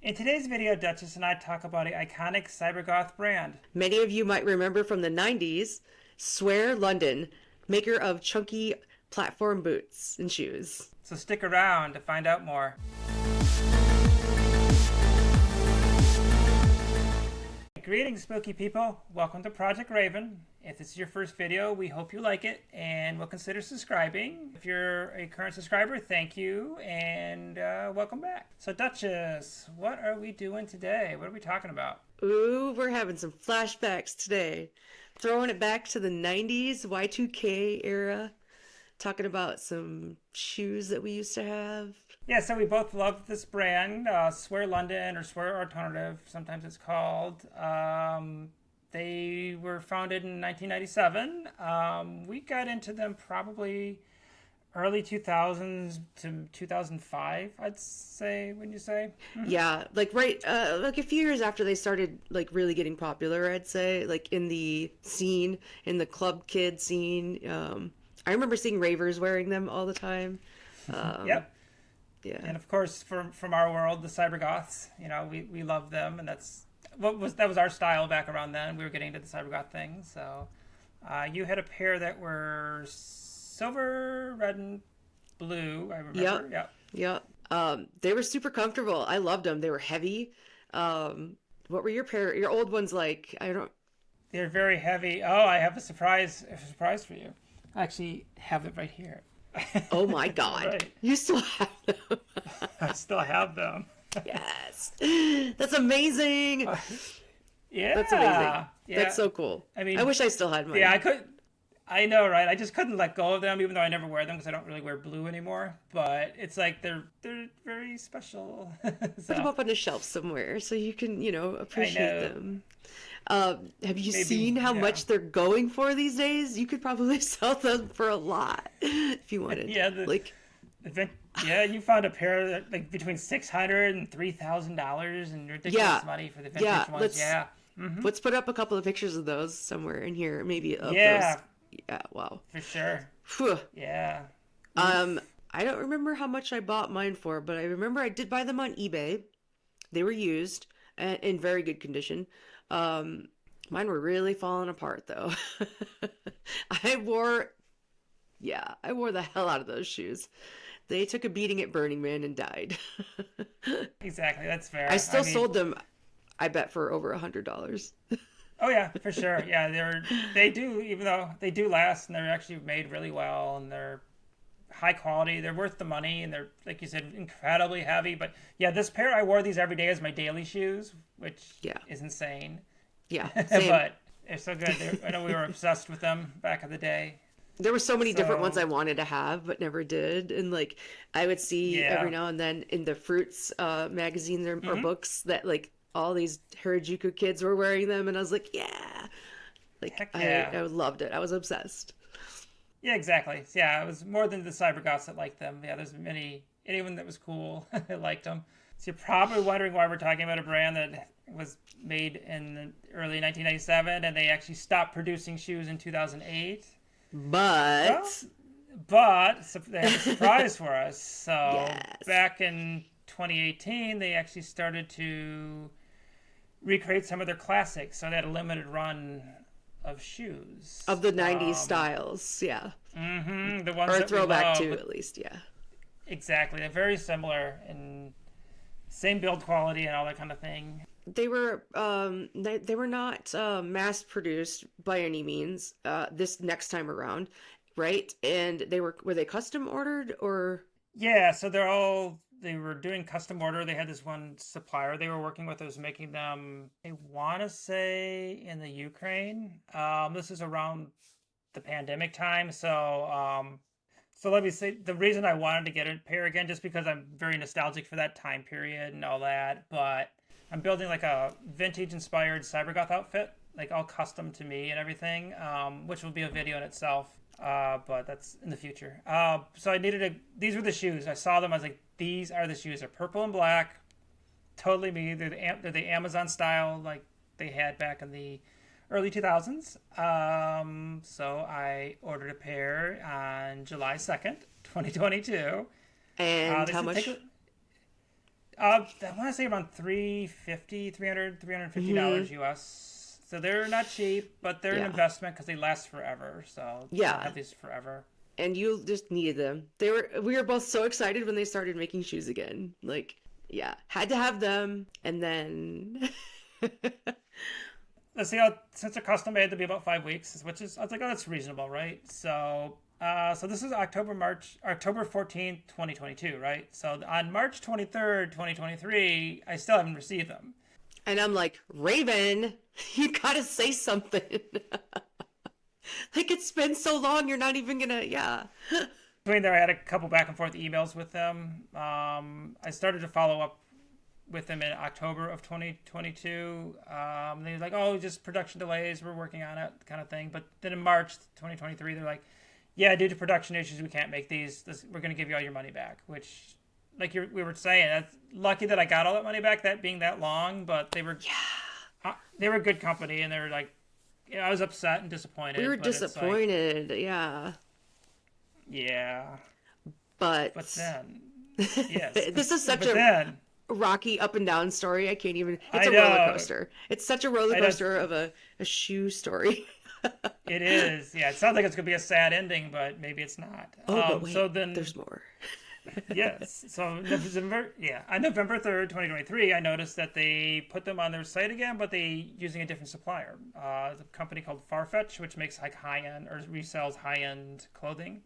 In today's video, Duchess and I talk about an iconic cybergoth brand. Many of you might remember from the 90's, Swear London, maker of chunky platform boots and shoes. So stick around to find out more. Greetings, spooky people. Welcome to Project Raven. If this is your first video, we hope you like it and will consider subscribing. If you're a current subscriber, thank you and welcome back. So Duchess, what are we doing today? What are we talking about? Ooh, we're having some flashbacks today. Throwing it back to the 90's Y2K era. Talking about some shoes that we used to have. Yeah, so we both love this brand, Swear London or Swear Alternative, sometimes it's called. They were founded in 1997. We got into them probably early 2000s to 2005, I'd say, wouldn't you say? Yeah, like like a few years after they started like really getting popular, I'd say, like in the scene, in the club kid scene. I remember seeing ravers wearing them all the time. Yep. Yeah. And of course, from our world, the cybergoths, we love them, and that was our style back around then. We were getting into the cybergoth thing. So you had a pair that were silver, red, and blue, I remember. Yep. Yep. They were super comfortable. I loved them. They were heavy. What were your old ones like? I don't. They're very heavy. Oh, I have a surprise for you. I actually have it right here. Oh my God. Right. You still have them. I still have them. Yes. That's amazing. Yeah. That's amazing. Yeah. That's so cool. I mean, I wish I still had mine. Yeah, I know, right? I just couldn't let go of them, even though I never wear them because I don't really wear blue anymore. But it's like they're very special. Put So, them up on a shelf somewhere so you can, appreciate know. them. Have you Maybe, seen how yeah. much they're going for these days? You could probably sell them for a lot if you wanted. Yeah, yeah, you found a pair that like between $600 and $3,000 and ridiculous money for the vintage ones. Let's put up a couple of pictures of those somewhere in here, maybe of Yeah. those. Yeah, wow. For sure. Whew. Yeah. I don't remember how much I bought mine for, but I remember I did buy them on eBay. They were used and in very good condition. Mine were really falling apart though. I wore the hell out of those shoes. They took a beating at Burning Man and died. Exactly. That's fair. I still sold them, I bet, for over $100. Oh yeah, for sure. Yeah, they do, even though they do last, and they're actually made really well, and they're high quality. They're worth the money, and they're, like you said, incredibly heavy. But yeah, this pair, I wore these every day as my daily shoes, which is insane. Yeah, same. But they're so good. I know we were obsessed with them back in the day. There were so many different ones I wanted to have, but never did. And like, I would see every now and then in the Fruits magazines or books that like all these Harajuku kids were wearing them, and I was like, I loved it. I was obsessed. Yeah, exactly. Yeah, it was more than the cybergoths that liked them. Yeah, anyone that was cool liked them. So you're probably wondering why we're talking about a brand that was made in the early 1997, and they actually stopped producing shoes in 2008. But they have a surprise for us. So back in 2018, they actually started to recreate some of their classics. So they had a limited run of shoes of the 90's styles. Yeah. Mm-hmm, the ones or a that throwback we love, to, at least. Yeah. Exactly. They're very similar and same build quality and all that kind of thing. They were they were not mass produced by any means this next time around, right? And were they custom ordered or? Yeah, so they were doing custom order. They had this one supplier they were working with that was making them, I want to say, in the Ukraine. This is around the pandemic time, so let me say, the reason I wanted to get a pair again, just because I'm very nostalgic for that time period and all that, but I'm building like a vintage inspired cybergoth outfit, like all custom to me and everything, which will be a video in itself, but that's in the future. So I these were the shoes. I saw them, I was like, these are the shoes. They're purple and black, totally me. They're the Amazon style, like they had back in the early 2000s. So I ordered a pair on July 2nd, 2022. And how much? I want to say around $350 US. So they're not cheap, but they're an Yeah. investment because they last forever. So I'll Yeah. have these forever. And you just needed them. We were both so excited when they started making shoes again. Like, yeah, had to have them. And then Let's see how, since they're custom made, they'll be about 5 weeks, which is, I was like, oh, that's reasonable, right? So this is October 14th, 2022, right? So on March 23rd, 2023, I still haven't received them. and I'm like, Raven, you gotta say something. Like, it's been so long, you're not even gonna, yeah. Between there, I had a couple back and forth emails with them. I started to follow up with them in October of 2022. They were like, oh, just production delays, we're working on it, kind of thing. But then in March 2023, they're like, yeah, due to production issues, we can't make these. We're going to give you all your money back, which, like we were saying, that's lucky that I got all that money back, that being that long. But they were a good company, and they were like, yeah, I was upset and disappointed. We were but it's like, disappointed, yeah. yeah. But But then, yes. this is such but a then, rocky up and down story. I can't even. It's I a roller know. coaster. It's such a roller coaster of a shoe story. It is. Yeah, it sounds like it's going to be a sad ending, but maybe it's not. Oh, but wait, so then, there's more. yes. So November, yeah, on November 3rd, 2023, I noticed that they put them on their site again, but they using a different supplier. It's a company called Farfetch, which makes like high-end or resells high-end clothing.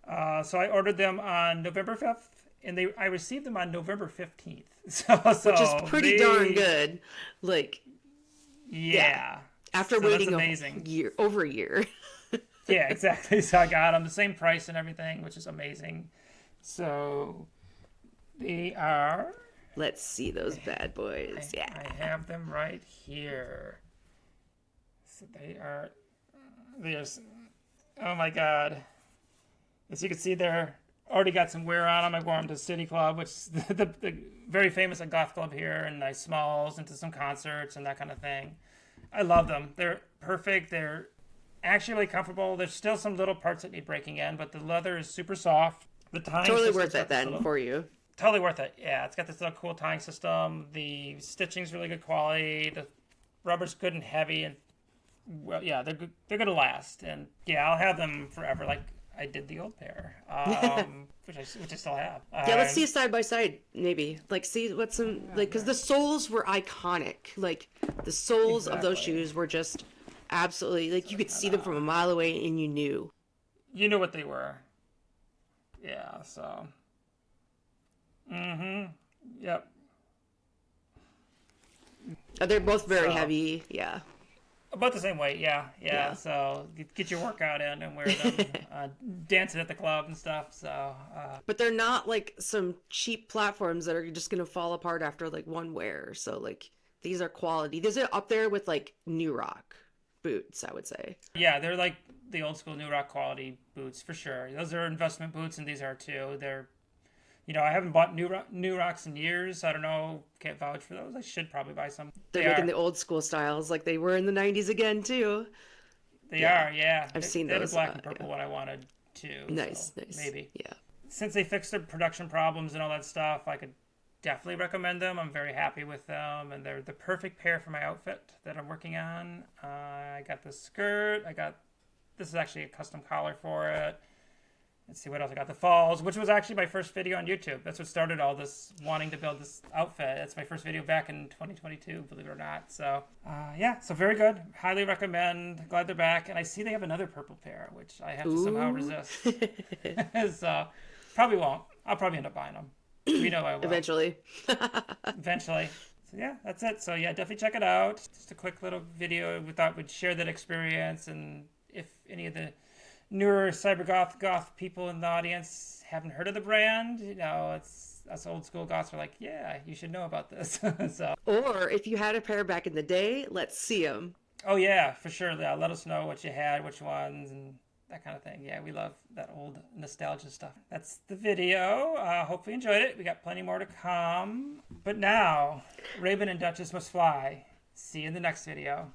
So I ordered them on November 5th, and I received them on November 15th. Which is pretty darn good. Like, Yeah. after So waiting that's a amazing. year, over a year. Yeah, exactly. So I got them the same price and everything, which is amazing. So they are. Let's see those bad boys. Yeah. I have them right here. So they are. There's. Oh my God. As you can see, they're already got some wear on them. I wore them to City Club, which is the very famous goth club here, and nice smalls, and to some concerts and that kind of thing. I love them. They're perfect. They're actually really comfortable. There's still some little parts that need breaking in, but the leather is super soft. The tying Totally system's worth got it this then little- for you. Totally worth it. Yeah, it's got this little cool tying system. The stitching's really good quality. The rubber's good and heavy, and well, yeah, they're good. They're gonna last, and yeah, I'll have them forever. Like I did the old pair, which I still have. Yeah, let's see a side by side, maybe. Like, see what some, like, because the soles were iconic. Like, the soles of those Exactly. shoes were just absolutely, like, you could see them from a mile away and you knew. You knew what they were. Yeah. So. Yep. They're both very So- heavy. Yeah. About the same weight, yeah. Yeah. So get your workout in and wear them, dancing at the club and stuff. So But they're not like some cheap platforms that are just going to fall apart after like one wear. So, like, these are quality. These are up there with like New Rock boots, I would say. yeah, they're like the old school New Rock quality boots for sure. Those are investment boots, and these are too. They're, I haven't bought New Rocks in years. So I don't know. Can't vouch for those. I should probably buy some. They're They making are. the old school styles like they were in the 90s again, too. They yeah. are. Yeah. I've seen they had those, a black and yeah. purple one I wanted too. Nice, so nice. Maybe. Yeah. Since they fixed their production problems and all that stuff, I could definitely recommend them. I'm very happy with them, and they're the perfect pair for my outfit that I'm working on. I got this skirt. This is actually a custom collar for it. Let's see what else I got. The falls, which was actually my first video on YouTube. That's what started all this wanting to build this outfit. It's my first video back in 2022, believe it or not. So, yeah, so very good. Highly recommend. Glad they're back. And I see they have another purple pair, which I have to somehow resist. So, probably won't. I'll probably end up buying them. We know I will. Eventually. Eventually. So, yeah, that's it. So, yeah, definitely check it out. Just a quick little video. We thought we'd share that experience. And if any of the newer cybergoth people in the audience haven't heard of the brand, it's us old school goths are like, yeah, you should know about this. So, Or if you had a pair back in the day, let's see them. oh yeah, for sure. Yeah, let us know what you had, which ones, and that kind of thing. Yeah, we love that old nostalgia stuff. That's the video. Hopefully you enjoyed it. We got plenty more to come. But now, Raven and Duchess must fly. See you in the next video.